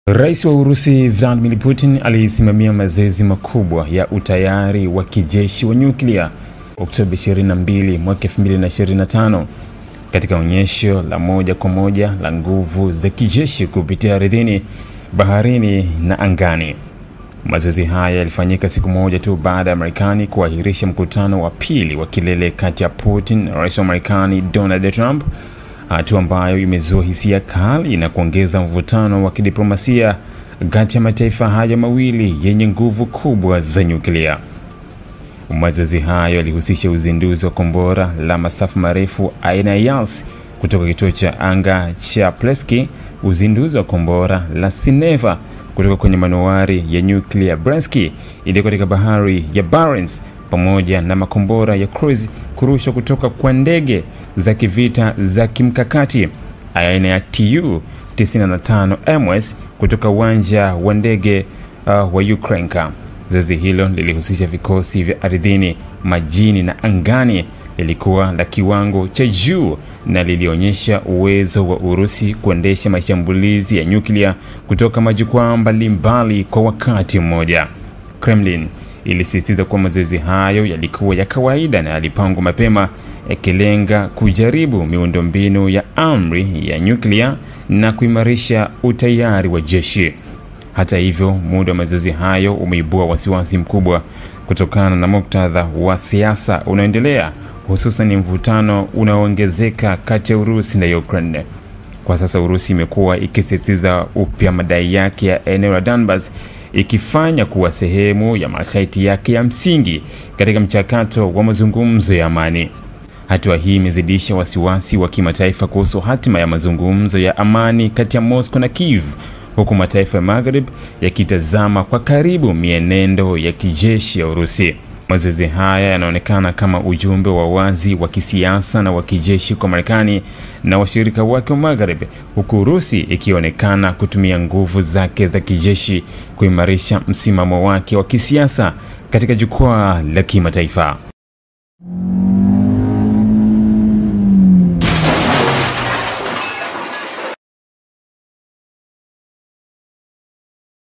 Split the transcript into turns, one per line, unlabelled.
Rais wa Urusi Vladimir Putin alisimamia mazoezi makubwa ya utayari wa kijeshi wa nyuklia Oktoba 22 mwaka 2025 katika onyesho la moja kwa moja la nguvu za kijeshi kupitia ardhini, baharini na angani. Mazoezi haya yalifanyika siku moja tu baada ya Marekani kuahirisha mkutano wa pili wa kilele kati ya Putin na Rais wa Marekani Donald Trump, hatua ambayo imezua hisia kali na kuongeza mvutano wa kidiplomasia kati ya mataifa haya mawili yenye nguvu kubwa za nyuklia. Mazoezi hayo yalihusisha uzinduzi wa kombora la masafa marefu aina ya Yars kutoka kituo cha anga cha Pleski, uzinduzi wa kombora la Sineva kutoka kwenye manuari ya nyuklia Brensky iliyo katika bahari ya Barents, pamoja na makombora ya cruise kurushwa kutoka kwa ndege za kivita za kimkakati aina ya Tu-95 MS kutoka uwanja wa ndege wa Ukraine. Zoezi hilo lilihusisha vikosi vya ardhini, majini na angani. Lilikuwa la kiwango cha juu na lilionyesha uwezo wa Urusi kuendesha mashambulizi ya nyuklia kutoka majukwaa mbalimbali kwa wakati mmoja. Kremlin ilisisitiza kuwa mazoezi hayo yalikuwa ya kawaida na yalipangwa mapema, yakilenga kujaribu miundombinu ya amri ya nyuklia na kuimarisha utayari wa jeshi. Hata hivyo, muda wa mazoezi hayo umeibua wasiwasi mkubwa kutokana na muktadha wa siasa unaoendelea, hususan mvutano unaoongezeka kati ya Urusi na Ukraine. Kwa sasa Urusi imekuwa ikisisitiza upya madai yake ya eneo la Donbas, ikifanya kuwa sehemu ya masharti yake ya msingi katika mchakato wa mazungumzo ya amani. Hatua hii imezidisha wasiwasi wa kimataifa kuhusu hatima ya mazungumzo ya amani kati ya Moscow na Kiev, huku mataifa ya Maghreb yakitazama kwa karibu mienendo ya kijeshi ya Urusi. Mazoezi haya yanaonekana kama ujumbe wa wazi wa kisiasa na wa kijeshi kwa Marekani na washirika wake wa Maghreb, huku Urusi ikionekana kutumia nguvu zake za kijeshi kuimarisha msimamo wake wa kisiasa katika jukwaa la kimataifa.